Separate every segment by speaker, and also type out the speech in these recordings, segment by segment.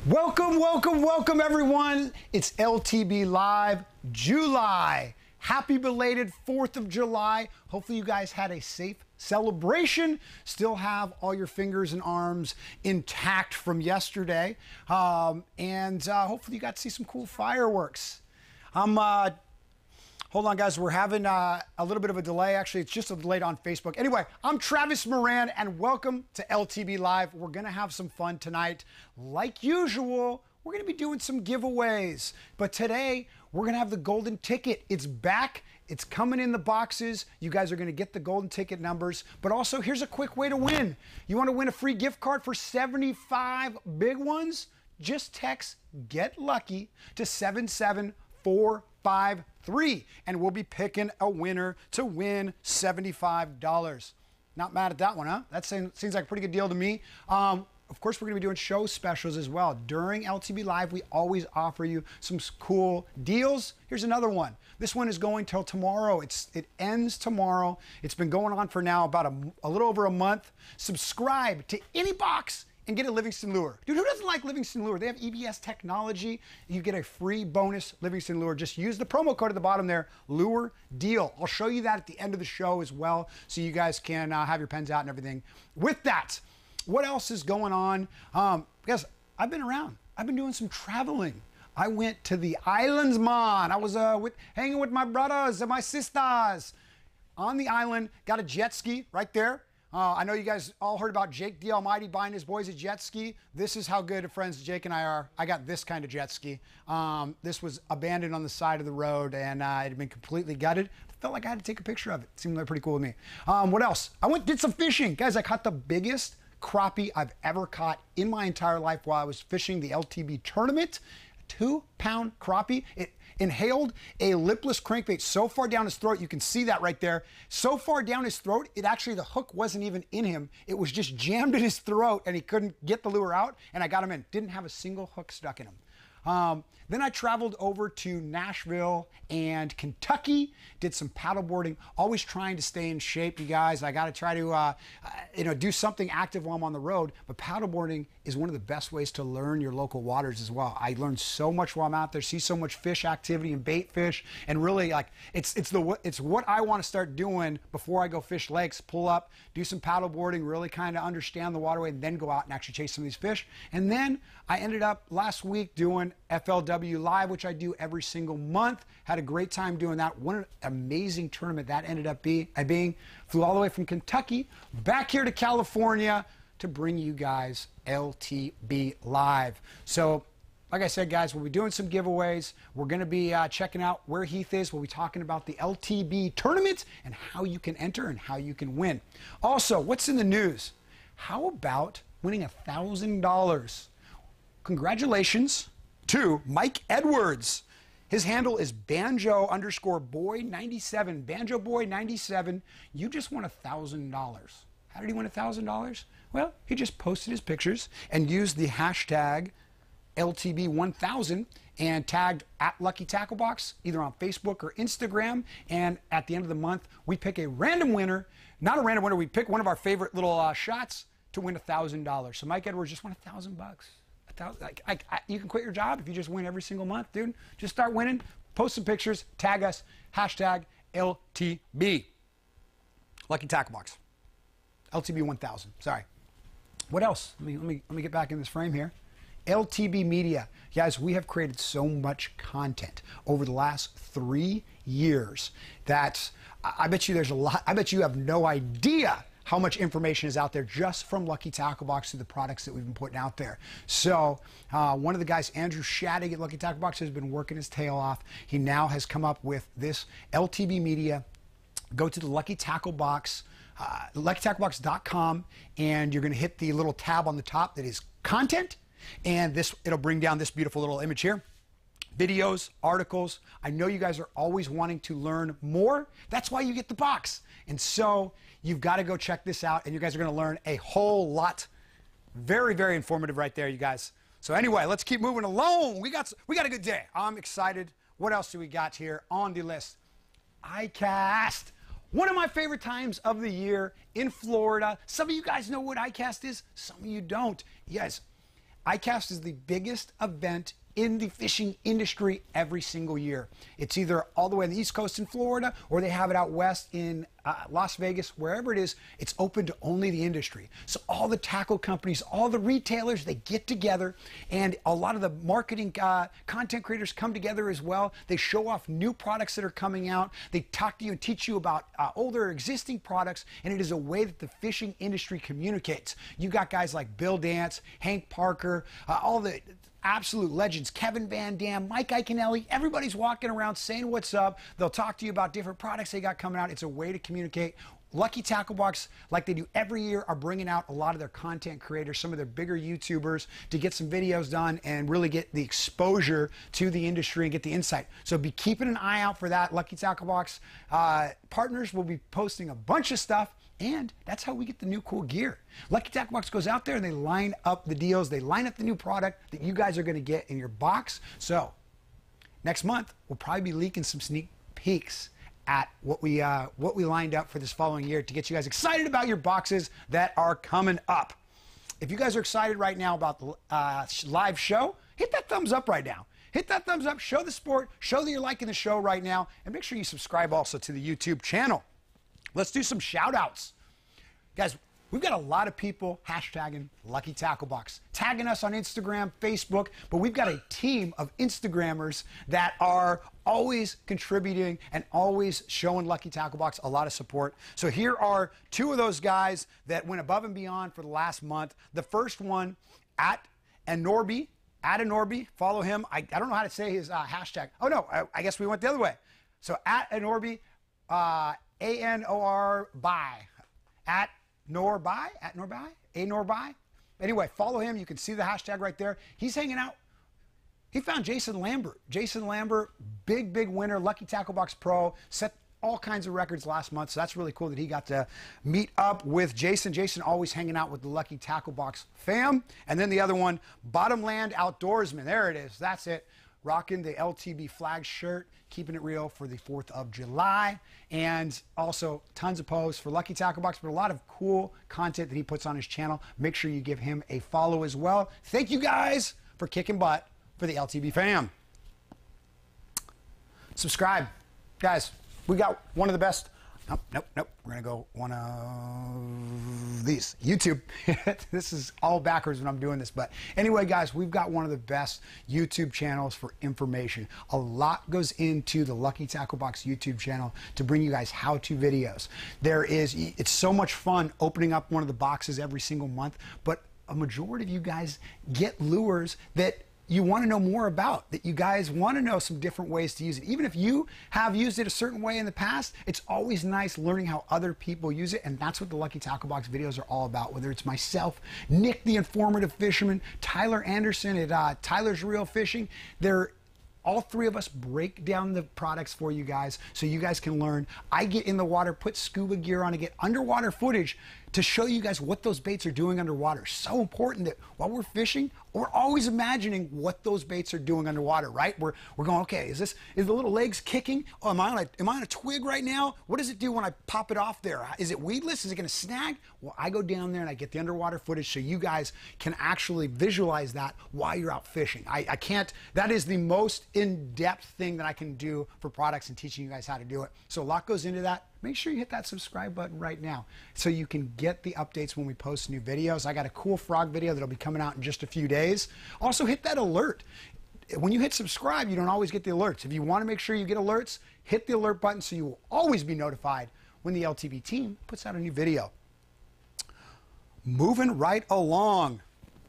Speaker 1: Welcome everyone. It's LTB Live July. Happy belated 4th of July. Hopefully you guys had a safe celebration. Still have all your fingers and arms intact from yesterday. Hopefully you got to see some cool fireworks. Hold on, guys. We're having a little bit of a delay. Actually, it's just a delay on Facebook. Anyway, I'm Travis Moran, and welcome to LTB Live. We're going to have some fun tonight. Like usual, we're going to be doing some giveaways. But today, we're going to have the golden ticket. It's back. It's coming in the boxes. You guys are going to get the golden ticket numbers. But also, here's a quick way to win. You want to win a free gift card for 75 big ones? Just text "Get Lucky" to 77453, and we'll be picking a winner to win $75. Not mad at that one, huh? That seems like a pretty good deal to me. Of course, we're going to be doing show specials as well. During LTB Live, we always offer you some cool deals. Here's another one. This one is going till tomorrow. It ends tomorrow. It's been going on for now about a little over a month. Subscribe to any box and get a Livingston lure. Dude, who doesn't like Livingston lure? They have EBS technology. You get a free bonus Livingston lure. Just use the promo code at the bottom there, Lure Deal. I'll show you that at the end of the show as well, so you guys can have your pens out and everything. With that, what else is going on? Because I've been around. I've been doing some traveling. I went to the islands, man. I was hanging with my brothers and my sisters on the island. Got a jet ski right there. I know you guys all heard about Jake the Almighty buying his boys a jet ski. This is how good of friends Jake and I are. I got this kind of jet ski. This was abandoned on the side of the road, and it had been completely gutted. Felt like I had to take a picture of it. Seemed like pretty cool to me. What else? Did some fishing. Guys, I caught the biggest crappie I've ever caught in my entire life while I was fishing the LTV Tournament. A 2-pound crappie. It inhaled a lipless crankbait so far down his throat. You can see that right there. So far down his throat, the hook wasn't even in him. It was just jammed in his throat, and he couldn't get the lure out, and I got him in. Didn't have a single hook stuck in him. Then I traveled over to Nashville and Kentucky, did some paddleboarding, always trying to stay in shape, you guys. I got to try to, do something active while I'm on the road, but paddleboarding is one of the best ways to learn your local waters as well. I learned so much while I'm out there, see so much fish activity and bait fish, and really it's what I want to start doing before I go fish lakes, pull up, do some paddleboarding, really kind of understand the waterway, and then go out and actually chase some of these fish. And then I ended up last week doing FLW Live, which I do every single month. Had a great time doing that. What an amazing tournament that ended up being. Flew all the way from Kentucky back here to California to bring you guys LTB Live. So, like I said, guys, we'll be doing some giveaways. We're going to be checking out where Heath is. We'll be talking about the LTB Tournament and how you can enter and how you can win. Also, what's in the news? How about winning $1,000? Congratulations to Mike Edwards. His handle is banjo_boy97. Banjo Boy 97. You just won $1,000. How did he win $1,000? Well, he just posted his pictures and used the hashtag LTB1000 and tagged @LuckyTackleBox either on Facebook or Instagram. And at the end of the month, we pick a random winner. Not a random winner. We pick one of our favorite little shots to win $1,000. So Mike Edwards just won $1,000. You can quit your job if you just win every single month, dude. Just start winning, post some pictures, tag us, hashtag LTB. Lucky Tackle Box. LTB 1000, sorry. What else? Let me get back in this frame here. LTB Media. Guys, we have created so much content over the last 3 years that I bet you there's a lot. I bet you have no idea how much information is out there just from Lucky Tackle Box to the products that we've been putting out there. So one of the guys, Andrew Shattig at Lucky Tackle Box, has been working his tail off. He now has come up with this LTB Media. Go to the Lucky Tackle Box, LuckyTackleBox.com, and you're going to hit the little tab on the top that is content, and it'll bring down this beautiful little image here. Videos, articles. I know you guys are always wanting to learn more. That's why you get the box. And so you've got to go check this out, and you guys are going to learn a whole lot. Very, very informative right there, you guys. So anyway, let's keep moving along. We got a good day. I'm excited. What else do we got here on the list? ICAST. One of my favorite times of the year in Florida. Some of you guys know what ICAST is. Some of you don't. Yes. ICAST is the biggest event in the fishing industry every single year. It's either all the way on the East Coast in Florida, or they have it out west in Las Vegas, wherever it is. It's open to only the industry. So all the tackle companies, all the retailers, they get together, and a lot of the marketing content creators come together as well. They show off new products that are coming out. They talk to you and teach you about older existing products, and it is a way that the fishing industry communicates. You got guys like Bill Dance, Hank Parker, all the absolute legends, Kevin Van Dam, Mike Iaconelli. Everybody's walking around saying what's up. They'll talk to you about different products they got coming out. It's a way to communicate. Lucky Tackle Box, like they do every year, are bringing out a lot of their content creators, some of their bigger YouTubers, to get some videos done and really get the exposure to the industry and get the insight. So be keeping an eye out for that. Lucky Tackle Box partners will be posting a bunch of stuff, and that's how we get the new cool gear. Lucky Tackle Box goes out there and they line up the deals. They line up the new product that you guys are going to get in your box. So next month, we'll probably be leaking some sneak peeks at what we lined up for this following year to get you guys excited about your boxes that are coming up. If you guys are excited right now about the live show, hit that thumbs up right now. Hit that thumbs up, show the support, show that you're liking the show right now, and make sure you subscribe also to the YouTube channel. Let's do some shout outs. Guys, we've got a lot of people hashtagging Lucky Tackle Box, tagging us on Instagram, Facebook, but we've got a team of Instagrammers that are always contributing and always showing Lucky Tackle Box a lot of support. So here are two of those guys that went above and beyond for the last month. The first one, at Anorbi, follow him. I don't know how to say his hashtag. Oh no, I guess we went the other way. So at Anorbi, A-N-O-R-By, at Norby. Anyway, follow him. You can see the hashtag right there. He's hanging out. He found Jason Lambert. Jason Lambert, big winner, Lucky Tackle Box Pro, set all kinds of records last month. So that's really cool that he got to meet up with Jason. Jason always hanging out with the Lucky Tackle Box fam. And then the other one, Bottomland Outdoorsman. There it is. That's it. Rocking the LTB flag shirt, keeping it real for the 4th of July. And also tons of posts for Lucky Tackle Box, but a lot of cool content that he puts on his channel. Make sure you give him a follow as well. Thank you guys for kicking butt for the LTB fam. Subscribe. Guys, we got one of the best. Nope. We're going to go one of these. YouTube. This is all backwards when I'm doing this. But anyway, guys, we've got one of the best YouTube channels for information. A lot goes into the Lucky Tackle Box YouTube channel to bring you guys how-to videos. It's so much fun opening up one of the boxes every single month. But a majority of you guys get lures that you want to know more about, that you guys want to know some different ways to use it. Even if you have used it a certain way in the past, it's always nice learning how other people use it, and that's what the Lucky Tackle Box videos are all about. Whether it's myself, Nick the Informative Fisherman, Tyler Anderson at Tyler's Real Fishing, all three of us break down the products for you guys so you guys can learn. I get in the water, put scuba gear on, and get underwater footage to show you guys what those baits are doing underwater. So important that while we're fishing, we're always imagining what those baits are doing underwater, right? We're going, okay, is the little legs kicking? Oh, am I on a twig right now? What does it do when I pop it off there? Is it weedless? Is it gonna snag? Well, I go down there and I get the underwater footage so you guys can actually visualize that while you're out fishing. That is the most in-depth thing that I can do for products and teaching you guys how to do it. So a lot goes into that. Make sure you hit that subscribe button right now so you can get the updates when we post new videos. I got a cool frog video that'll be coming out in just a few days. Also, hit that alert. When you hit subscribe, you don't always get the alerts. If you want to make sure you get alerts, hit the alert button so you will always be notified when the LTV team puts out a new video. Moving right along.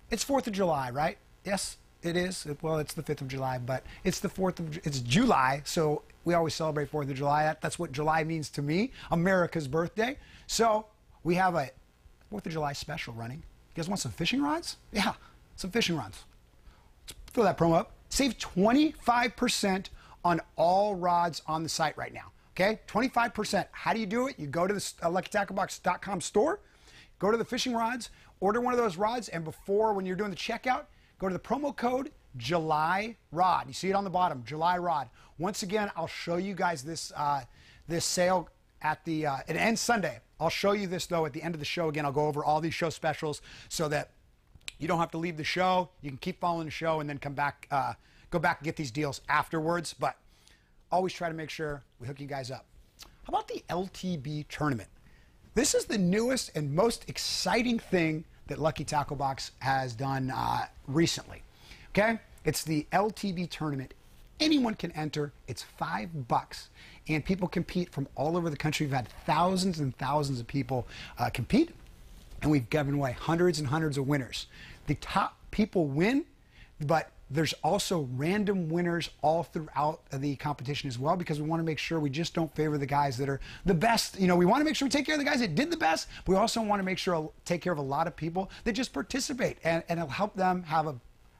Speaker 1: It's 4th of July, right? Yes, it is. Well, it's the 5th of July, but it's it's July, so we always celebrate 4th of July. That's what July means to me, America's birthday. So we have a 4th of July special running. You guys want some fishing rods? Yeah, some fishing rods. Let's throw that promo up. Save 25% on all rods on the site right now. Okay, 25%. How do you do it? You go to the LuckyTackleBox.com store, go to the fishing rods, order one of those rods, and when you're doing the checkout, go to the promo code July Rod. You see it on the bottom, July Rod. Once again, I'll show you guys this sale it ends Sunday. I'll show you this though at the end of the show. Again, I'll go over all these show specials so that You don't have to leave the show. You can keep following the show and then come back, go back and get these deals afterwards. But always try to make sure we hook you guys up. How about the LTB Tournament? This is the newest and most exciting thing that Lucky Tackle Box has done recently. Okay? It's the LTB Tournament. Anyone can enter. It's $5, and people compete from all over the country. We've had thousands and thousands of people compete, and we've given away hundreds and hundreds of winners. The top people win, but there's also random winners all throughout the competition as well, because we want to make sure we just don't favor the guys that are the best. You know, we want to make sure we take care of the guys that did the best, but we also want to make sure take care of a lot of people that just participate, and it'll help them have a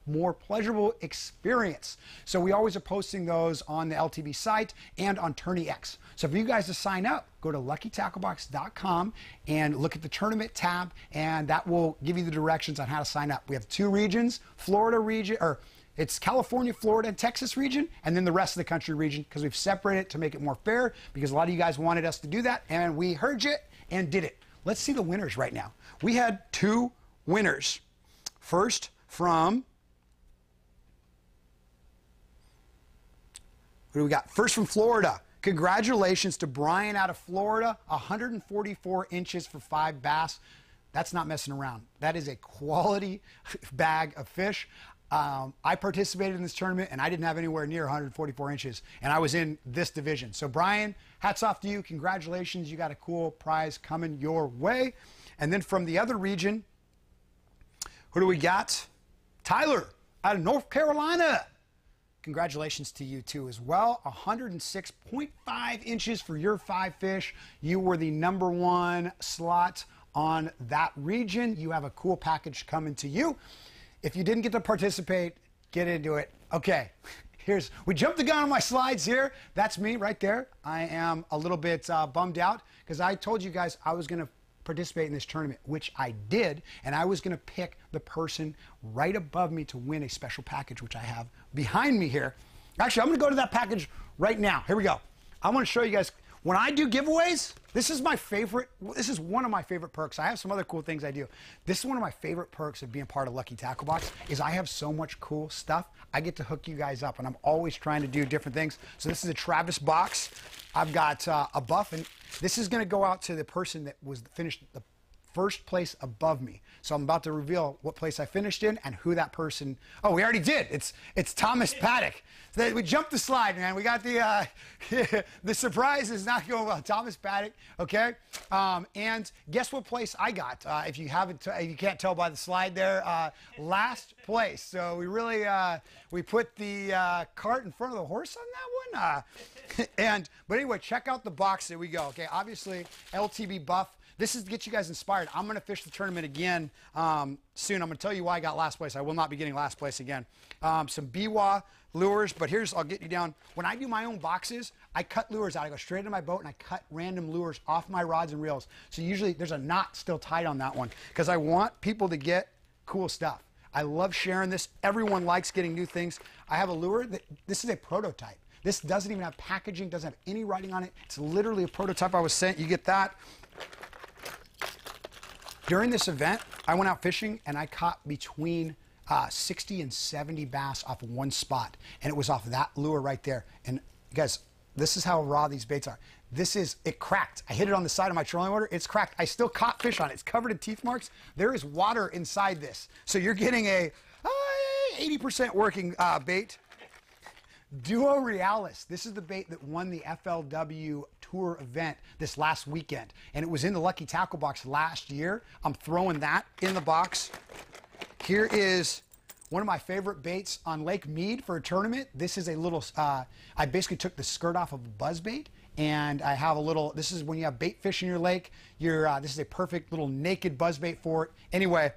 Speaker 1: more pleasurable experience. So we always are posting those on the LTB site and on TourneyX. So for you guys to sign up, go to luckytacklebox.com and look at the tournament tab, and that will give you the directions on how to sign up. We have 2 regions, Florida region, or it's California, Florida, and Texas region, and then the rest of the country region, because we've separated it to make it more fair, because a lot of you guys wanted us to do that, and we heard you and did it. Let's see the winners right now. We had 2 winners. First from, what do we got? First from Florida. Congratulations to Brian out of Florida. 144 inches for 5 bass. That's not messing around. That is a quality bag of fish. I participated in this tournament, and I didn't have anywhere near 144 inches, and I was in this division. So, Brian, hats off to you. Congratulations. You got a cool prize coming your way. And then from the other region, who do we got? Tyler out of North Carolina. Congratulations to you, too, as well. 106.5 inches for your 5 fish. You were the #1 slot on that region. You have a cool package coming to you. If you didn't get to participate, get into it. Okay, we jumped the gun on my slides here. That's me right there. I am a little bit bummed out because I told you guys I was going to participate in this tournament, which I did, and I was going to pick the person right above me to win a special package, which I have behind me here. Actually, I'm going to go to that package right now. Here we go. I want to show you guys. When I do giveaways, this is my favorite. This is one of my favorite perks. I have some other cool things I do. This is one of my favorite perks of being part of Lucky Tackle Box is I have so much cool stuff. I get to hook you guys up, and I'm always trying to do different things. So this is a Travis box. I've got a buff, and this is going to go out to the person that was finished the first place above me. So I'm about to reveal what place I finished in and who that person. Oh, we already did. It's Thomas Paddock. We jumped the slide, man. We got the the surprise is not going well. Thomas Paddock, okay. And guess what place I got? If you can't tell by the slide there, last place. So we really we put the cart in front of the horse on that one. But anyway, check out the box. There we go. Okay, obviously LTB buff. This is to get you guys inspired. I'm going to fish the tournament again soon. I'm going to tell you why I got last place. I will not be getting last place again. Some BWA lures, but I'll get you down. When I do my own boxes, I cut lures out. I go straight into my boat and I cut random lures off my rods and reels. So usually there's a knot still tied on that one because I want people to get cool stuff. I love sharing this. Everyone likes getting new things. I have a lure this is a prototype. This doesn't even have packaging, doesn't have any writing on it. It's literally a prototype I was sent. You get that. During this event, I went out fishing and I caught between 60 and 70 bass off of one spot. And it was off that lure right there. And guys, this is how raw these baits are. It cracked. I hit it on the side of my trolling motor. It's cracked. I still caught fish on it. It's covered in teeth marks. There is water inside this. So you're getting a 80% working bait. Duo Realis. This is the bait that won the FLW Tour event this last weekend. And it was in the Lucky Tackle Box last year. I'm throwing that in the box. Here is one of my favorite baits on Lake Mead for a tournament. This is a little, I basically took the skirt off of a buzz bait. And I have a little, this is when you have bait fish in your lake. This is a perfect little naked buzz bait for it. Anyway,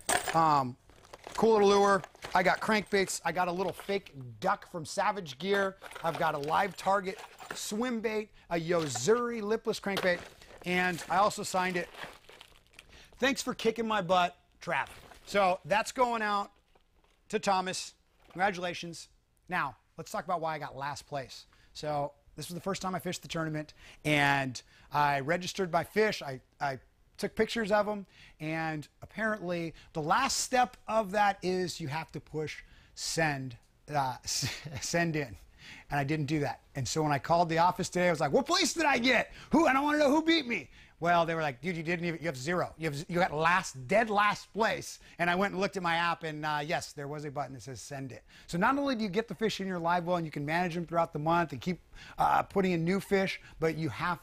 Speaker 1: cool little lure. I got crankbaits. I got a little fake duck from Savage Gear. I've got a live target swim bait, a Yozuri lipless crankbait, and I also signed it. Thanks for kicking my butt, Trav. So that's going out to Thomas. Congratulations. Now, let's talk about why I got last place. So this was the first time I fished the tournament, and I registered my fish. I took pictures of them, and apparently the last step of that is you have to push send in. And I didn't do that. And so when I called the office today, I was like, what place did I get? Who? I don't want to know who beat me. Well, they were like, dude, you have 0. You got dead last place. And I went and looked at my app, and yes, there was a button that says send it. So not only do you get the fish in your live well and you can manage them throughout the month and keep putting in new fish, but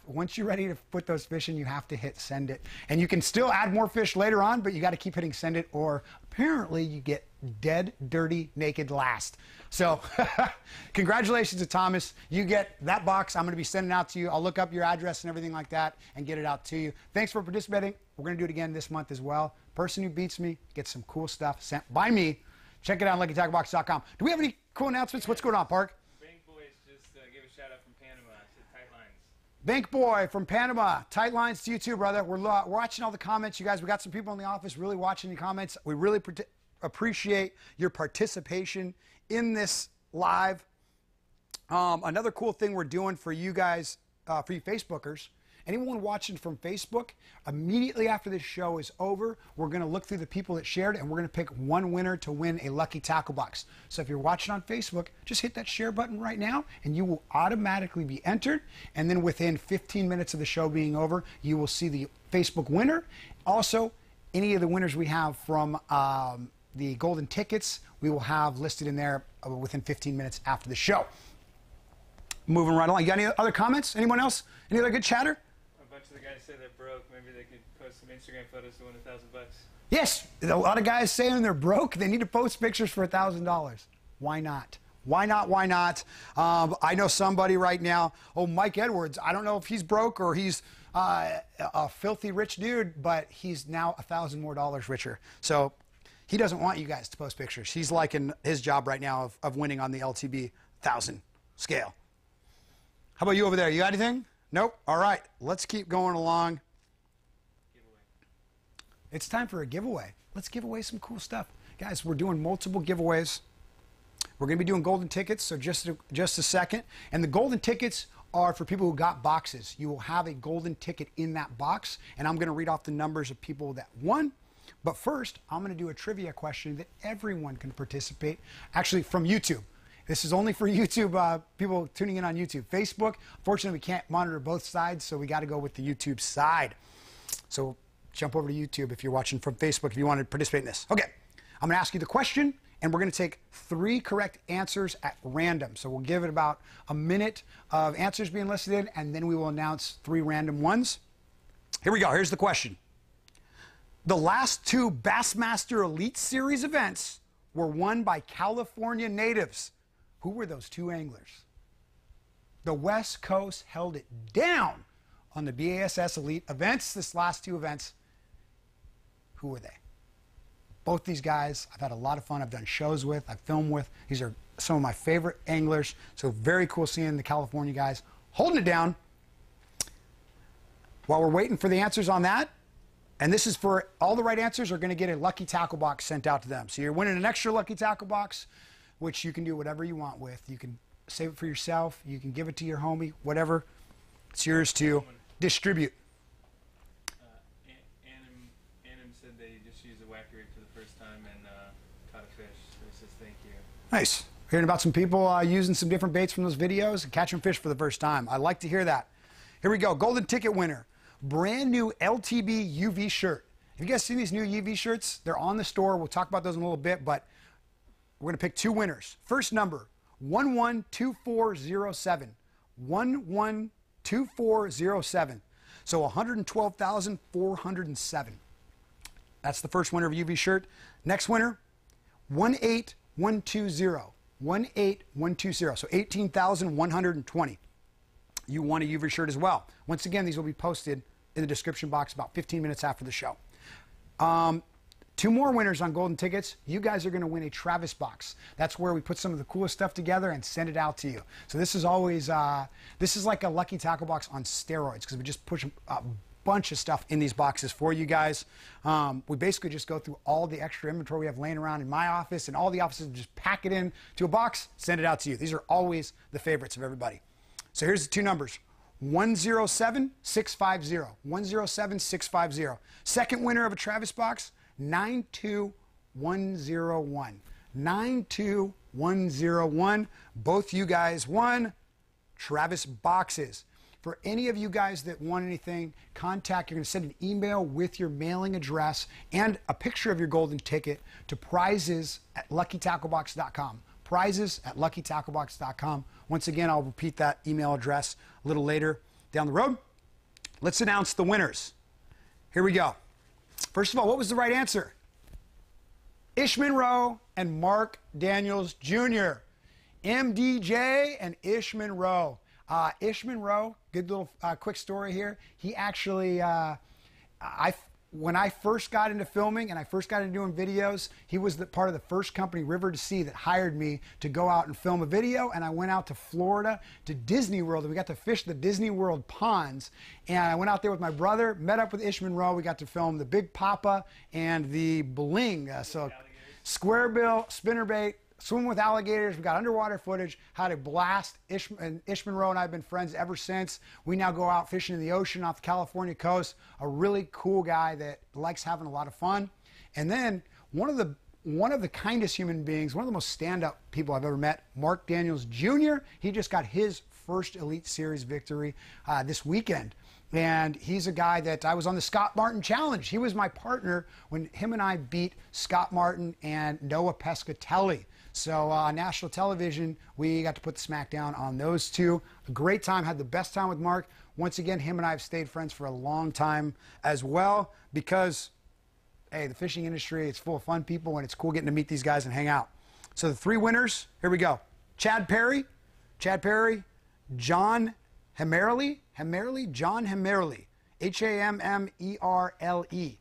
Speaker 1: once you're ready to put those fish in, you have to hit send it. And you can still add more fish later on, but you got to keep hitting send it, or apparently you get dead, dirty, naked last. So congratulations to Thomas. You get that box. I'm going to be sending out to you. I'll look up your address and everything like that and get it out to you. Thanks for participating. We're going to do it again this month as well. Person who beats me gets some cool stuff sent by me. Check it out on luckytackbox.com. Do we have any cool announcements? What's going on, Park?
Speaker 2: Bank Boys just gave a shout out from Panama to Tight Lines.
Speaker 1: Bank Boy from Panama. Tight lines to you too, brother. We're watching all the comments. You guys, we got some people in the office really watching the comments. We really appreciate your participation in this live. Another cool thing we're doing for you guys, for you Facebookers, anyone watching from Facebook, immediately after this show is over, we're going to look through the people that shared, and we're going to pick one winner to win a lucky tackle box. So if you're watching on Facebook, just hit that share button right now, and you will automatically be entered. And then within 15 minutes of the show being over, you will see the Facebook winner. Also, any of the winners we have from the golden tickets, we will have listed in there within 15 minutes after the show. Moving right along. You got any other comments? Anyone else? Any other good chatter?
Speaker 2: A bunch of the guys say they're broke. Maybe they could post some Instagram photos to win $1,000.
Speaker 1: Yes, a lot of guys saying they're broke. They need to post pictures for $1,000. Why not? Why not? Why not? I know somebody right now. Oh, Mike Edwards. I don't know if he's broke or he's a filthy rich dude, but he's now $1,000 more richer. So he doesn't want you guys to post pictures. He's liking his job right now of winning on the LTB 1,000 scale. How about you over there? You got anything? Nope. All right. Let's keep going along.
Speaker 2: Giveaway.
Speaker 1: It's time for a giveaway. Let's give away some cool stuff. Guys, we're doing multiple giveaways. We're going to be doing golden tickets, so just a second. And the golden tickets are for people who got boxes. You will have a golden ticket in that box, and I'm going to read off the numbers of people that won. But first, I'm going to do a trivia question that everyone can participate, actually from YouTube. This is only for YouTube, people tuning in on YouTube. Facebook, unfortunately, we can't monitor both sides, so we got to go with the YouTube side. So jump over to YouTube if you're watching from Facebook if you want to participate in this. Okay, I'm going to ask you the question, and we're going to take 3 correct answers at random. So we'll give it about a minute of answers being listed in, and then we will announce 3 random ones. Here we go. Here's the question. The last 2 Bassmaster Elite Series events were won by California natives. Who were those 2 anglers? The West Coast held it down on the BASS Elite events, this last 2 events. Who were they? Both these guys, I've had a lot of fun. I've done shows with, I've filmed with. These are some of my favorite anglers. So very cool seeing the California guys holding it down. While we're waiting for the answers on that, and this is for all the right answers are going to get a lucky tackle box sent out to them. So you're winning an extra lucky tackle box, which you can do whatever you want with. You can save it for yourself. You can give it to your homie, whatever. It's yours to distribute.
Speaker 2: Annam said they just used a wacky rig for the first time and caught a fish. So he says thank you.
Speaker 1: Nice. Hearing about some people using some different baits from those videos and catching fish for the first time. I like to hear that. Here we go. Golden ticket winner. Brand new LTB UV shirt. Have you guys seen these new UV shirts? They're on the store. We'll talk about those in a little bit, but we're going to pick 2 winners. First number, 112407. 112407. So 112,407. That's the first winner of UV shirt. Next winner, 18120. 18120. So 18,120. You won a UV shirt as well. Once again, these will be posted in the description box about 15 minutes after the show. 2 more winners on golden tickets. You guys are going to win a Travis box. That's where we put some of the coolest stuff together and send it out to you. So this is always, this is like a lucky tackle box on steroids because we just push a bunch of stuff in these boxes for you guys. We basically just go through all the extra inventory we have laying around in my office and all the offices, just pack it in to a box, send it out to you. These are always the favorites of everybody. So here's the 2 numbers, 107-650. 107-650. Second winner of a Travis box, 92101. 92101. Both you guys won Travis boxes. For any of you guys that want anything, contact. You're going to send an email with your mailing address and a picture of your golden ticket to prizes@luckytacklebox.com. Prizes@luckytacklebox.com. Once again, I'll repeat that email address a little later down the road. Let's announce the winners. Here we go. First of all, what was the right answer? Ish Monroe and Mark Daniels Jr. MDJ and Ish Monroe. Ish Monroe, good little quick story here. He actually, when I first got into filming and I first got into doing videos, he was part of the first company, River to Sea, that hired me to go out and film a video. And I went out to Florida to Disney World, and we got to fish the Disney World ponds. And I went out there with my brother, met up with Ish Monroe. We got to film the Big Papa and the Bling. So square bill, spinnerbait, swim with alligators. We got underwater footage. Had a blast. Ish Monroe and I have been friends ever since. We now go out fishing in the ocean off the California coast. A really cool guy that likes having a lot of fun. And then one of the kindest human beings, one of the most stand-up people I've ever met, Mark Daniels Jr. He just got his first Elite Series victory this weekend. And he's a guy that I was on the Scott Martin Challenge. He was my partner when him and I beat Scott Martin and Noah Pescatelli. So on national television, we got to put the smackdown on those two. A great time, had the best time with Mark. Once again, him and I have stayed friends for a long time as well because, hey, the fishing industry, it's full of fun people, and it's cool getting to meet these guys and hang out. So the three winners, here we go. Chad Perry, John Hammerle, John Hammerle, Hammerle.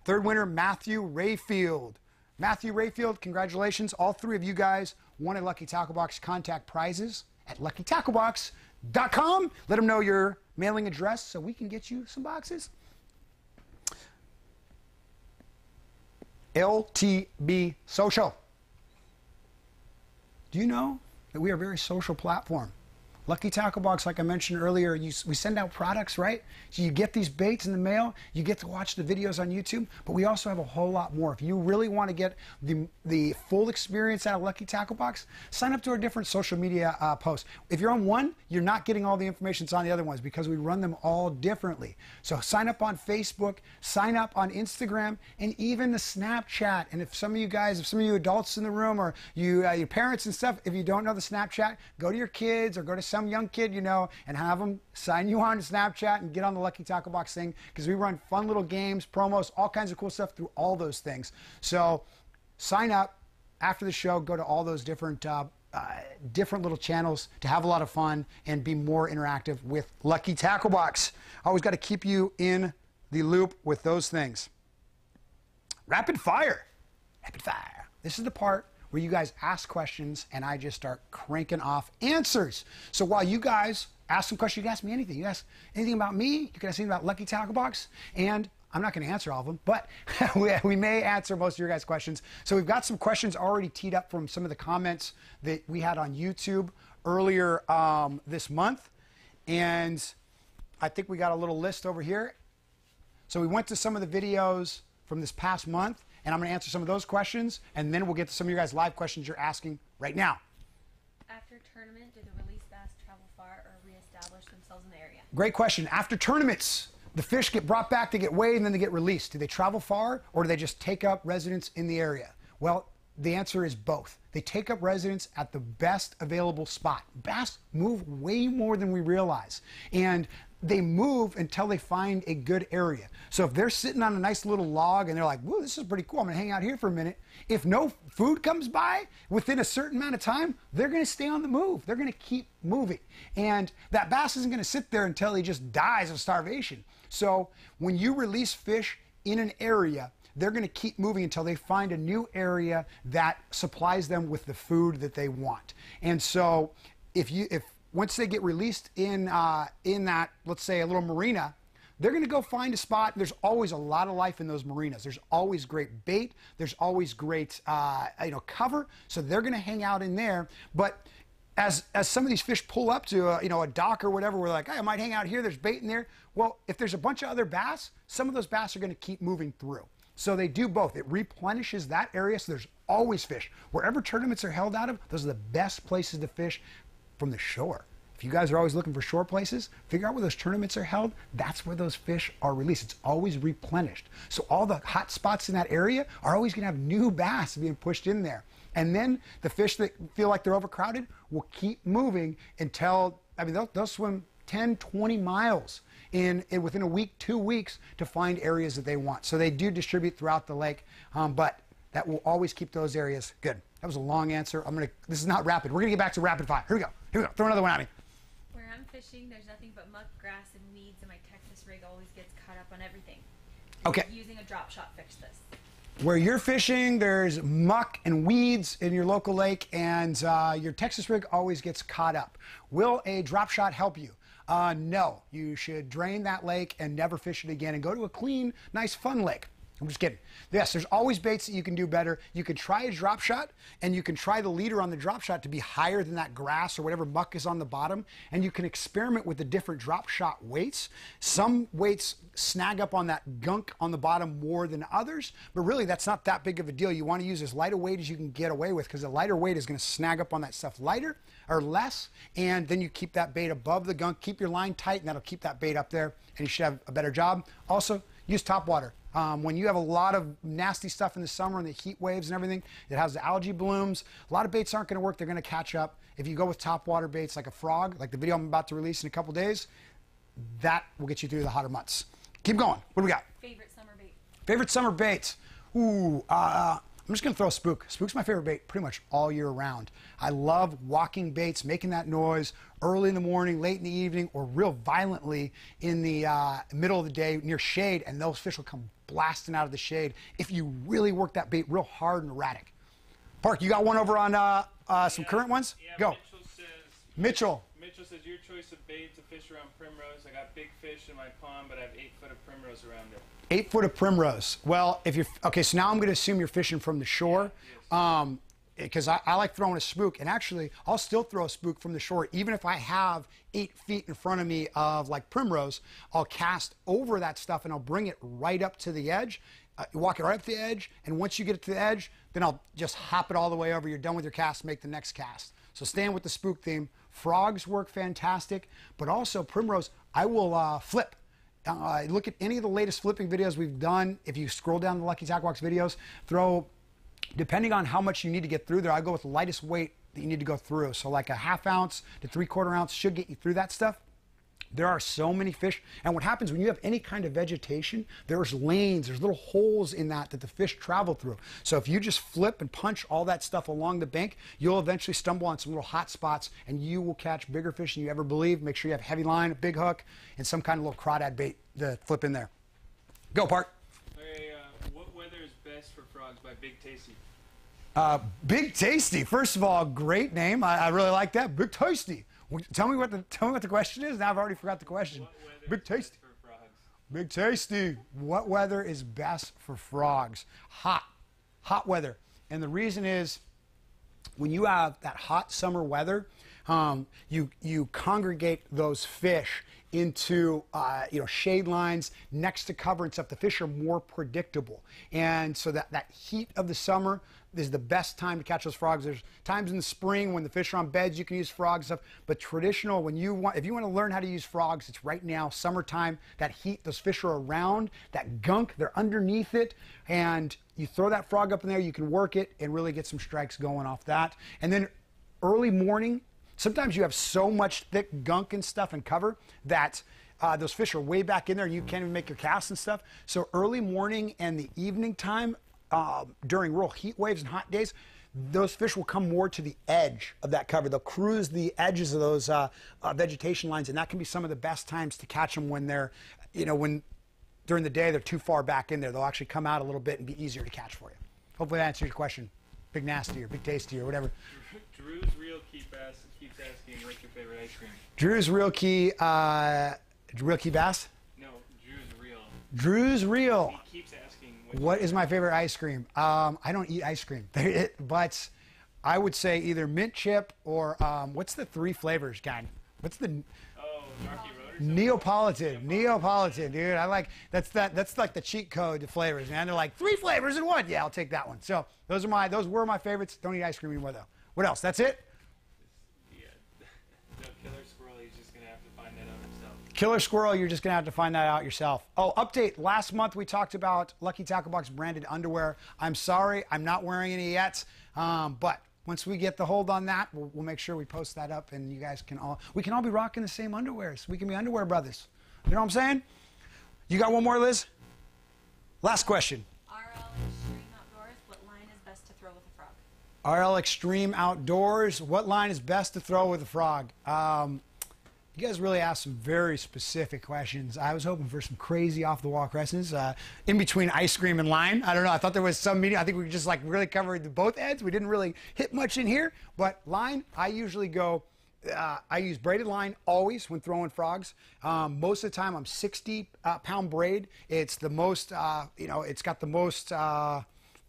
Speaker 1: Third winner, Matthew Rayfield. Matthew Rayfield, congratulations. All three of you guys won a Lucky Tackle Box. Contact prizes at luckytacklebox.com. Let them know your mailing address so we can get you some boxes. LTB Social. Do you know that we are a very social platform? Lucky Tackle Box, like I mentioned earlier, we send out products, right? So you get these baits in the mail, you get to watch the videos on YouTube, but we also have a whole lot more. If you really want to get the full experience out of Lucky Tackle Box, sign up to our different social media posts. If you're on one, you're not getting all the information that's on the other ones because we run them all differently. So sign up on Facebook, sign up on Instagram, and even the Snapchat. And if some of you guys, if some of you adults in the room or your parents and stuff, if you don't know the Snapchat, go to your kids or go to some young kid you know and have them sign you on to Snapchat and get on the Lucky Tackle Box thing because we run fun little games, promos, all kinds of cool stuff through all those things. So sign up after the show, go to all those different little channels to have a lot of fun and be more interactive with Lucky Tackle Box. Always got to keep you in the loop with those things. Rapid fire. Rapid fire. This is the part where you guys ask questions and I just start cranking off answers. So while you guys ask some questions, you can ask me anything. You ask anything about me, you can ask anything about Lucky Tackle Box, and I'm not going to answer all of them, but we may answer most of your guys' questions. So we've got some questions already teed up from some of the comments that we had on YouTube earlier this month, and I think we got a little list over here. So we went to some of the videos from this past month, and I'm going to answer some of those questions, and then we'll get to some of your guys' live questions you're asking right now.
Speaker 3: After tournament, do the release bass travel far or reestablish themselves in the area?
Speaker 1: Great question. After tournaments, the fish get brought back, they get weighed, and then they get released. Do they travel far, or do they just take up residence in the area? Well, the answer is both. They take up residence at the best available spot. Bass move way more than we realize, and they move until they find a good area. So if they're sitting on a nice little log and they're like, whoa, this is pretty cool, I'm gonna hang out here for a minute. If no food comes by within a certain amount of time, they're gonna stay on the move. They're gonna keep moving. And that bass isn't gonna sit there until he just dies of starvation. So when you release fish in an area, they're gonna keep moving until they find a new area that supplies them with the food that they want. And so if once they get released in that, let's say, a little marina, they're going to go find a spot. There's always a lot of life in those marinas. There's always great bait. There's always great, cover. So they're going to hang out in there. But as some of these fish pull up to a dock or whatever, we're like, hey, I might hang out here. There's bait in there. Well, if there's a bunch of other bass, some of those bass are going to keep moving through. So they do both. It replenishes that area, so there's always fish. Wherever tournaments are held out of, those are the best places to fish from the shore. If you guys are always looking for shore places, figure out where those tournaments are held. That's where those fish are released. It's always replenished. So all the hot spots in that area are always going to have new bass being pushed in there. And then the fish that feel like they're overcrowded will keep moving until, they'll swim 10, 20 miles within a week, 2 weeks to find areas that they want. So they do distribute throughout the lake, but that will always keep those areas good. That was a long answer. This is not rapid. We're gonna get back to rapid fire. Here we go. Throw another one at me.
Speaker 3: Where I'm fishing, there's nothing but muck, grass, and weeds, and my Texas rig always gets caught up on everything.
Speaker 1: Okay.
Speaker 3: Using a drop shot fix this.
Speaker 1: Where you're fishing, there's muck and weeds in your local lake, and your Texas rig always gets caught up. Will a drop shot help you? No. You should drain that lake and never fish it again and go to a clean, nice, fun lake. I'm just kidding. Yes, there's always baits that you can do better. You can try a drop shot, and you can try the leader on the drop shot to be higher than that grass or whatever muck is on the bottom, and you can experiment with the different drop shot weights. Some weights snag up on that gunk on the bottom more than others, but really that's not that big of a deal. You want to use as light a weight as you can get away with, because the lighter weight is going to snag up on that stuff lighter or less, and then you keep that bait above the gunk, keep your line tight, and that'll keep that bait up there, and you should have a better job. Also, use top water. When you have a lot of nasty stuff in the summer and the heat waves and everything, it has the algae blooms. A lot of baits aren't going to work. They're going to catch up. If you go with top water baits like a frog, like the video I'm about to release in a couple days, that will get you through the hotter months. Keep going. What do we got?
Speaker 3: Favorite summer bait.
Speaker 1: Favorite summer baits. Ooh, I'm just going to throw a spook. Spook's my favorite bait pretty much all year round. I love walking baits, making that noise early in the morning, late in the evening, or real violently in the middle of the day near shade, and those fish will come blasting out of the shade if you really work that bait real hard and erratic. Park, you got one over on some current ones?
Speaker 2: Yeah,
Speaker 1: Go. Mitchell.
Speaker 2: Mitchell says your choice of bait to fish around primrose. I got big fish in my pond, but I have 8 foot of primrose around it.
Speaker 1: 8 foot of primrose. Well, if you're okay, so now I'm going to assume you're fishing from the shore, because I like throwing a spook, and actually I'll still throw a spook from the shore even if I have 8 feet in front of me of like primrose. I'll cast over that stuff and I'll bring it right up to the edge. Walk it right up to the edge, and once you get it to the edge, then I'll just hop it all the way over. You're done with your cast, make the next cast. So staying with the spook theme. Frogs work fantastic, but also primrose, I will flip. Look at any of the latest flipping videos we've done. If you scroll down the Lucky Tackle Box videos, depending on how much you need to get through there, I go with the lightest weight that you need to go through. So like a 1/2 ounce to 3/4 ounce should get you through that stuff. There are so many fish, and what happens when you have any kind of vegetation, there's lanes, there's little holes in that the fish travel through. So if you just flip and punch all that stuff along the bank, you'll eventually stumble on some little hot spots, and you will catch bigger fish than you ever believe. Make sure you have heavy line, a big hook, and some kind of little crawdad bait to flip in there. Go, Park.
Speaker 2: Okay, what weather is best for frogs by Big Tasty?
Speaker 1: Big Tasty. First of all, great name. I really like that. Big Tasty. Tell me what the question is. Now I've already forgot the question. Big Tasty.
Speaker 2: For frogs?
Speaker 1: Big Tasty. What weather is best for frogs? Hot weather. And the reason is, when you have that hot summer weather, you congregate those fish into shade lines next to cover and stuff. The fish are more predictable, and so that heat of the summer is the best time to catch those frogs. There's times in the spring when the fish are on beds you can use frogs and stuff, but traditional, if you want to learn how to use frogs, it's right now, summertime. That heat, those fish are around that gunk, they're underneath it, and you throw that frog up in there, you can work it and really get some strikes going off that. And then early morning, sometimes you have so much thick gunk and stuff and cover that those fish are way back in there and you can't even make your casts and stuff. So early morning and the evening time, during real heat waves and hot days, those fish will come more to the edge of that cover. They'll cruise the edges of those vegetation lines, and that can be some of the best times to catch them when they're, when during the day they're too far back in there. They'll actually come out a little bit and be easier to catch for you. Hopefully that answers your question. Big Nasty or Big Tasty or whatever.
Speaker 2: Drew's Real Key Bass keeps asking, what's your favorite ice cream?
Speaker 1: Drew's Real Key Bass?
Speaker 2: No, Drew's Real.
Speaker 1: Drew's Real.
Speaker 2: He keeps asking.
Speaker 1: What is my favorite ice cream? I don't eat ice cream, but I would say either mint chip or what's the 3 flavors, guy? What's the Neapolitan? Neapolitan, dude. I like that's like the cheat code to flavors, man. They're like 3 flavors in one. Yeah, I'll take that one. So those were my favorites. Don't eat ice cream anymore though. What else? That's it?
Speaker 2: Yeah. No, Killer Squirrel, he's just gonna have to find that out himself.
Speaker 1: Killer Squirrel, you're just gonna have to find that out yourself. Oh, update. Last month we talked about Lucky Tackle Box branded underwear. I'm sorry, I'm not wearing any yet. But once we get the hold on that, we'll make sure we post that up, and you guys we can all be rocking the same underwears. We can be underwear brothers. You know what I'm saying? You got one more, Liz? Last question.
Speaker 3: RL Extreme Outdoors, what line is best to throw with a frog?
Speaker 1: RL Extreme Outdoors, what line is best to throw with a frog? You guys really asked some very specific questions. I was hoping for some crazy off-the-wall questions in between ice cream and line. I don't know. I thought there was some medium. I think we just like really covered both ends. We didn't really hit much in here. But line, I usually go, I use braided line always when throwing frogs. Most of the time, I'm 60-pound braid. It's the most, it's got the most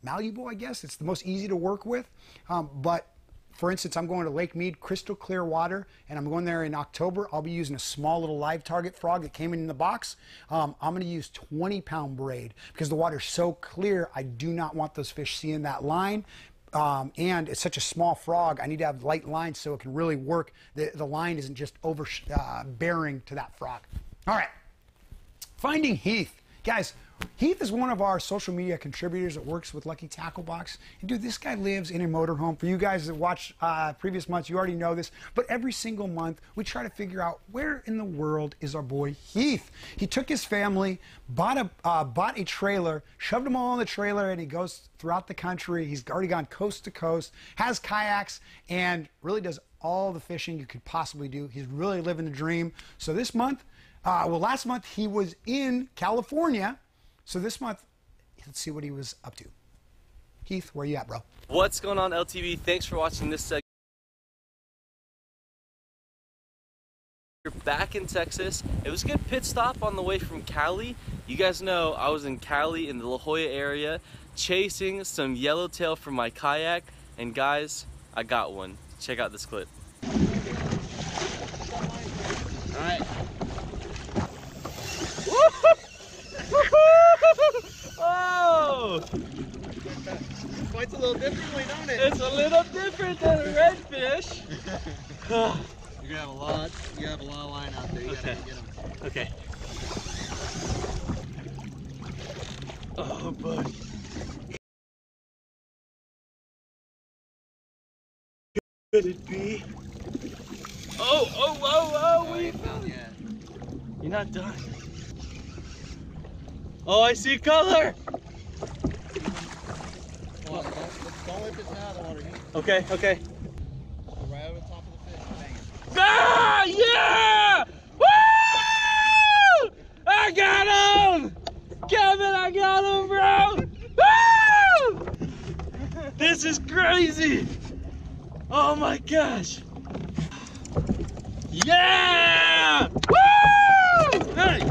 Speaker 1: malleable, I guess. It's the most easy to work with. But for instance, I'm going to Lake Mead, crystal clear water, and I'm going there in October. I'll be using a small little live target frog that came in the box. I'm going to use 20-pound braid because the water's so clear, I do not want those fish seeing that line. And it's such a small frog, I need to have light lines so it can really work. The line isn't just bearing to that frog. All right, finding Heath. Guys, Heath is one of our social media contributors that works with Lucky Tackle Box. And dude, this guy lives in a motorhome. For you guys that watch previous months, you already know this. But every single month, we try to figure out where in the world is our boy Heath. He took his family, bought a trailer, shoved them all in the trailer, and he goes throughout the country. He's already gone coast to coast, has kayaks, and really does all the fishing you could possibly do. He's really living the dream. So this month, last month he was in California. So this month, let's see what he was up to. Heath, where you at, bro?
Speaker 4: What's going on, LTV? Thanks for watching this segment. We're back in Texas. It was a good pit stop on the way from Cali. You guys know I was in Cali in the La Jolla area chasing some yellowtail for my kayak. And guys, I got one. Check out this clip.
Speaker 5: All right.
Speaker 4: Oh!
Speaker 5: Fights a little differently, don't it?
Speaker 4: It's a little different than a redfish.
Speaker 5: You're gonna have a lot. You have a lot of line out there. You gotta get them.
Speaker 4: Okay. Oh, buddy. Could it be? Oh,
Speaker 5: We ain't found yet.
Speaker 4: You're not done. Oh, I see Cutler.
Speaker 5: Come on, don't whip it out of the water.
Speaker 4: Okay.
Speaker 5: Go right over the top of the fish. Bang it.
Speaker 4: Ah, yeah! Woo! I got him! Kevin, I got him, bro! Woo! This is crazy! Oh my gosh! Yeah! Woo! Hey!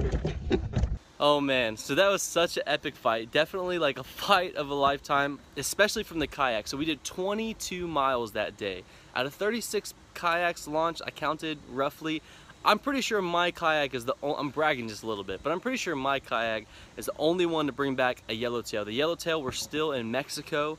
Speaker 4: Oh man, so that was such an epic fight. Definitely like a fight of a lifetime, especially from the kayak. So we did 22 miles that day. Out of 36 kayaks launched, I counted roughly. I'm pretty sure my kayak is I'm bragging just a little bit, but I'm pretty sure my kayak is the only one to bring back a yellowtail. The yellowtail were still in Mexico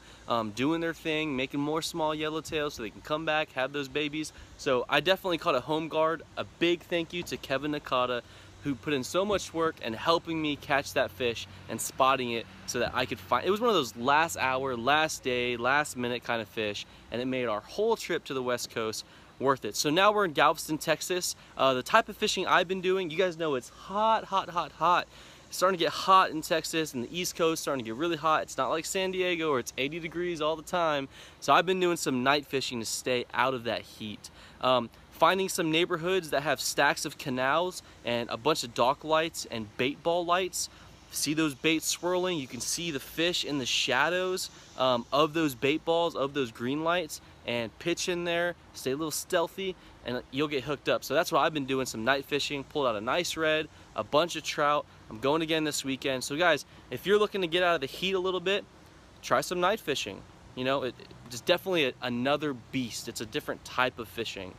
Speaker 4: doing their thing, making more small yellowtails so they can come back, have those babies. So I definitely caught a home guard. A big thank you to Kevin Nakata, who put in so much work and helping me catch that fish and spotting it so that I could find. It was one of those last hour, last day, last minute kind of fish, and it made our whole trip to the West Coast worth it. So now we're in Galveston, Texas. The type of fishing I've been doing, you guys know it's hot. It's starting to get hot in Texas, and the East Coast starting to get really hot. It's not like San Diego where it's 80 degrees all the time. So I've been doing some night fishing to stay out of that heat. Finding some neighborhoods that have stacks of canals and a bunch of dock lights and bait ball lights. See those baits swirling? You can see the fish in the shadows of those bait balls, of those green lights, and pitch in there, stay a little stealthy, and you'll get hooked up. So that's what I've been doing, some night fishing, pulled out a nice red, a bunch of trout. I'm going again this weekend. So guys, if you're looking to get out of the heat a little bit, try some night fishing. You know, it's definitely another beast. It's a different type of fishing.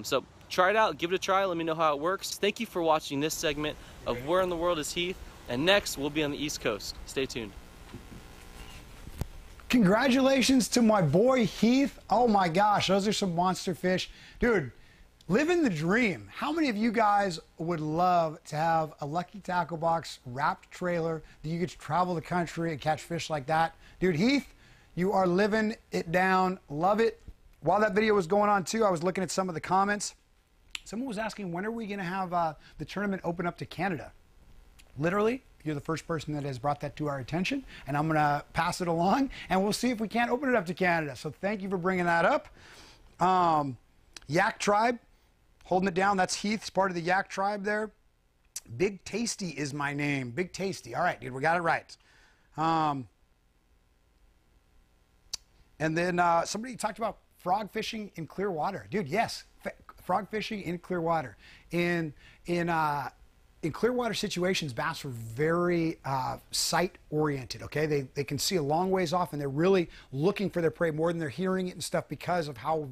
Speaker 4: So try it out, give it a try, let me know how it works. Thank you for watching this segment of Where in the World is Heath? And next, we'll be on the East Coast. Stay tuned.
Speaker 1: Congratulations to my boy Heath. Oh my gosh, those are some monster fish. Dude, living the dream. How many of you guys would love to have a Lucky Tackle Box wrapped trailer that you get to travel the country and catch fish like that? Dude, Heath, you are living it down. Love it. While that video was going on too, I was looking at some of the comments. Someone was asking, when are we going to have the tournament open up to Canada? Literally, you're the first person that has brought that to our attention, and I'm going to pass it along, and we'll see if we can't open it up to Canada. So thank you for bringing that up. Yak Tribe, holding it down. That's Heath's part of the Yak Tribe there. Big Tasty is my name. Big Tasty. All right, dude, we got it right. And then somebody talked about frog fishing in Clearwater. Dude, yes, frog fishing in Clearwater. In Clearwater situations, bass are very sight-oriented, okay? They can see a long ways off, and they're really looking for their prey more than they're hearing it and stuff because of how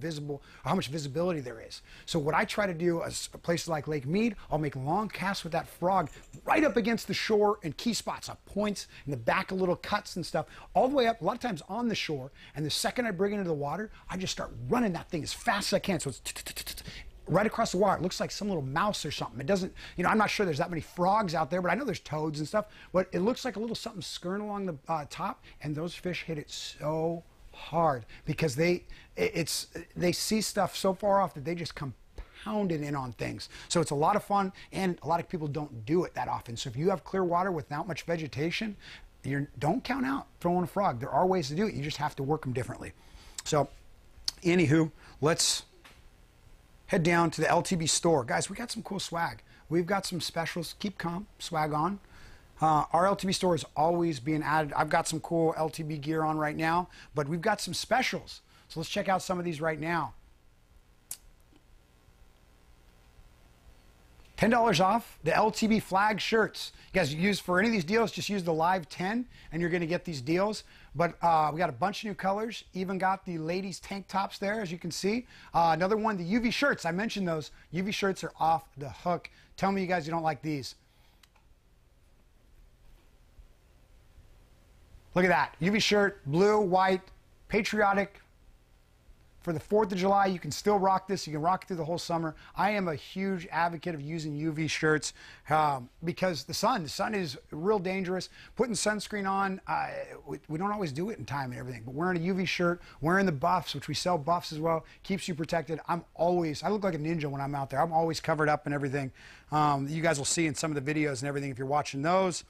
Speaker 1: much visibility there is. So what I try to do is places like Lake Mead, I'll make long casts with that frog right up against the shore in key spots, points in the back of little cuts and stuff, all the way up, a lot of times on the shore, and the second I bring it into the water, I just start running that thing as fast as I can, so it's right across the water. It looks like some little mouse or something. It doesn't, you know, I'm not sure there's that many frogs out there, but I know there's toads and stuff, but it looks like a little something skirting along the top, and those fish hit it so hard because they see stuff so far off that they just come pounding in on things. So it's a lot of fun, and a lot of people don't do it that often. So if you have clear water without much vegetation, don't count out throwing a frog. There are ways to do it. You just have to work them differently. So anywho, let's head down to the LTB store. Guys, we got some cool swag. We've got some specials. Keep calm, swag on. Our LTB store is always being added. I've got some cool LTB gear on right now, but we've got some specials. So let's check out some of these right now. $10 off the LTB flag shirts. You guys use for any of these deals, just use the live 10 and you're gonna get these deals. But we got a bunch of new colors. Even got the ladies tank tops there, as you can see. Another one, the UV shirts. I mentioned those. UV shirts are off the hook. Tell me you guys you don't like these. Look at that. UV shirt, blue, white, patriotic. For the 4th of July, you can still rock this. You can rock it through the whole summer. I am a huge advocate of using UV shirts because the sun is real dangerous. Putting sunscreen on, we don't always do it in time and everything, but wearing a UV shirt, wearing the buffs, which we sell buffs as well, keeps you protected. I look like a ninja when I'm out there. I'm always covered up and everything. You guys will see in some of the videos and everything if you're watching those.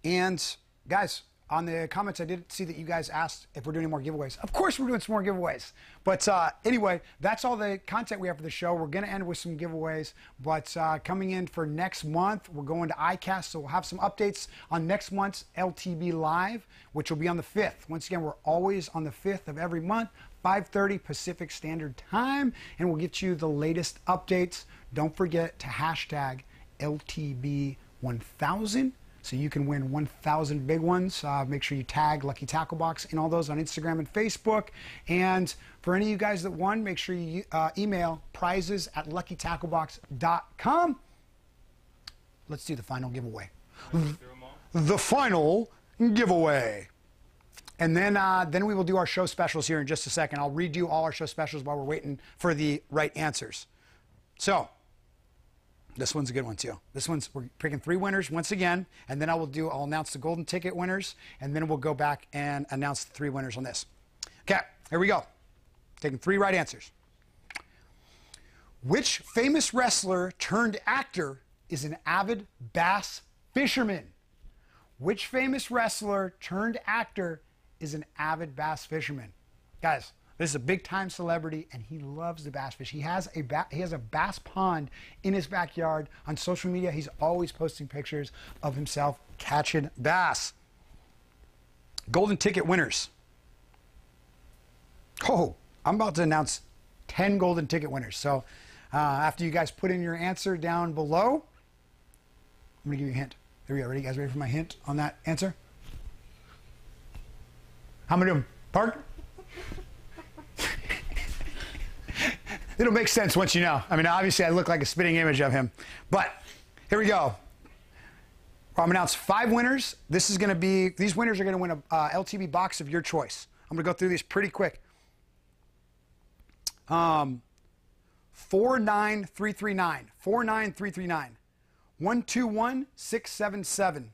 Speaker 1: And guys, on the comments, I did see that you guys asked if we're doing any more giveaways. Of course we're doing some more giveaways. But anyway, that's all the content we have for the show. We're going to end with some giveaways. But coming in for next month, we're going to ICAST. So we'll have some updates on next month's LTB Live, which will be on the 5th. Once again, we're always on the 5th of every month, 5:30 Pacific Standard Time. And we'll get you the latest updates. Don't forget to hashtag LTB1000. So you can win 1,000 big ones. Make sure you tag Lucky Tackle Box in all those on Instagram and Facebook. And for any of you guys that won, make sure you email prizes@luckytacklebox.com. Let's do the final giveaway. The final giveaway. And then we will do our show specials here in just a second. I'll redo all our show specials while we're waiting for the right answers. So this one's a good one too. We're picking 3 winners once again, and then I'll announce the golden ticket winners, and then we'll go back and announce the 3 winners on this. Okay, here we go. Taking 3 right answers. Which famous wrestler turned actor is an avid bass fisherman? Which famous wrestler turned actor is an avid bass fisherman? Guys, this is a big-time celebrity, and he loves the bass fish. He has a bass pond in his backyard. On social media, he's always posting pictures of himself catching bass. Golden ticket winners. Oh, I'm about to announce 10 golden ticket winners. So after you guys put in your answer down below, I'm going to give you a hint. Here we go. Ready? You guys ready for my hint on that answer? How many of them? Park? It'll make sense once you know. I mean, obviously I look like a spitting image of him. But here we go. I'm going to announce 5 winners. These winners are going to win a LTB box of your choice. I'm going to go through these pretty quick. 49339. 49339. 121677.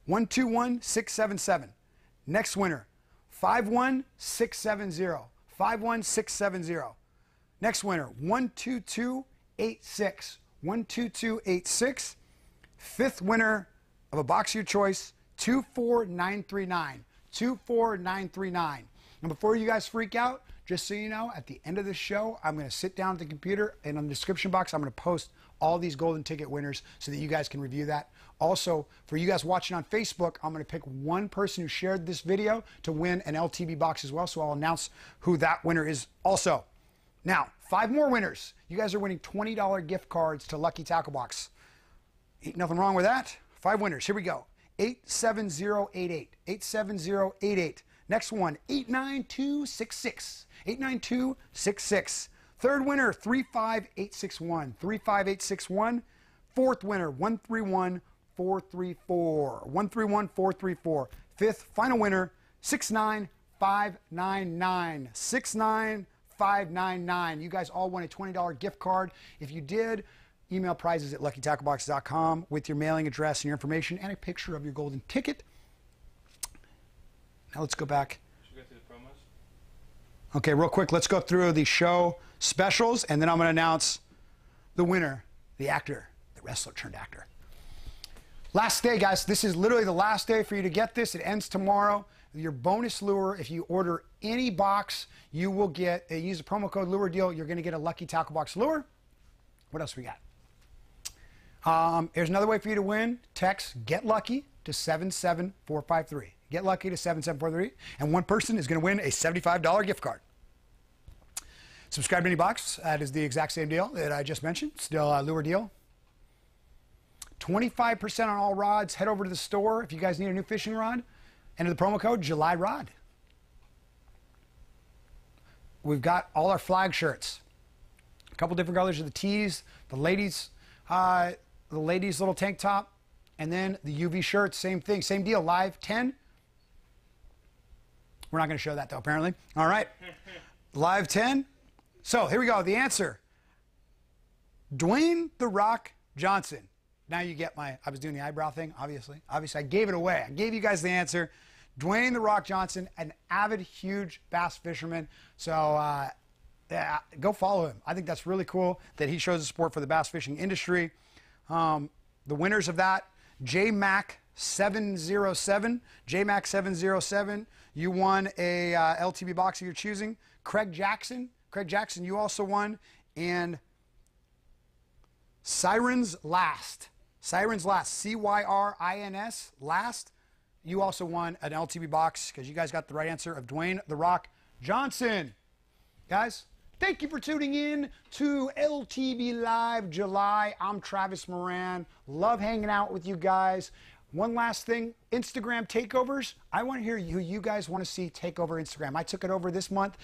Speaker 1: 121677. Next winner, 51670. 51670. Next winner, 12286. 12286. Fifth winner of a box of your choice, 24939. 24939. And before you guys freak out, just so you know, at the end of the show, I'm going to sit down at the computer, and on the description box, I'm going to post all these golden ticket winners so that you guys can review that. Also, for you guys watching on Facebook, I'm going to pick one person who shared this video to win an LTB box as well, so I'll announce who that winner is also. Now, 5 more winners. You guys are winning $20 gift cards to Lucky Tackle Box. Ain't nothing wrong with that. 5 winners. Here we go. 87088. 87088. Next one, 89266. 89266. Third winner, 35861. 35861. Fourth winner, 131434. 131434. Fifth, final winner, 69599. 69599. You guys all won a $20 gift card. If you did, email prizes at luckytacklebox.com with your mailing address and your information and a picture of your golden ticket. Now let's go back.
Speaker 2: Should we go through the promos?
Speaker 1: Okay, real quick, let's go through the show specials, and then I'm going to announce the winner, the actor, the wrestler turned actor. Last day, guys. This is literally the last day for you to get this. It ends tomorrow. Your bonus lure, if you order any box, you will get, use the promo code Lure Deal, you're going to get a Lucky Tackle Box lure. What else we got? Here's another way for you to win. Text Get Lucky to 77453. Get Lucky to 77453, and one person is going to win a $75 gift card. Subscribe to any box. That is the exact same deal that I just mentioned. Still a lure deal. 25% on all rods. Head over to the store if you guys need a new fishing rod. Enter the promo code July Rod. We've got all our flag shirts. A couple different colors of the tees, the ladies' little tank top, and then the UV shirts, same thing, same deal, live 10. We're not going to show that though, apparently. All right, live 10. So here we go. The answer: Dwayne "The Rock" Johnson. Now you get I was doing the eyebrow thing, obviously. Obviously, I gave it away. I gave you guys the answer. Dwayne "The Rock" Johnson, an avid, huge bass fisherman. So yeah, go follow him. I think that's really cool that he shows the support for the bass fishing industry. The winners of that, JMac707. JMac707, you won a LTB box of your choosing. Craig Jackson, you also won. And Sirens Last, C-Y-R-I-N-S, Last, you also won an LTB box because you guys got the right answer of Dwayne "The Rock" Johnson. Guys, thank you for tuning in to LTB Live July. I'm Travis Moran. Love hanging out with you guys. One last thing, Instagram takeovers. I want to hear who you guys want to see take over Instagram. I took it over this month.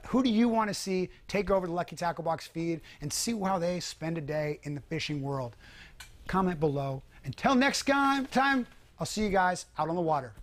Speaker 1: Who do you want to see take over the Lucky Tackle Box feed and see how they spend a day in the fishing world? Comment below. Until next time, I'll see you guys out on the water.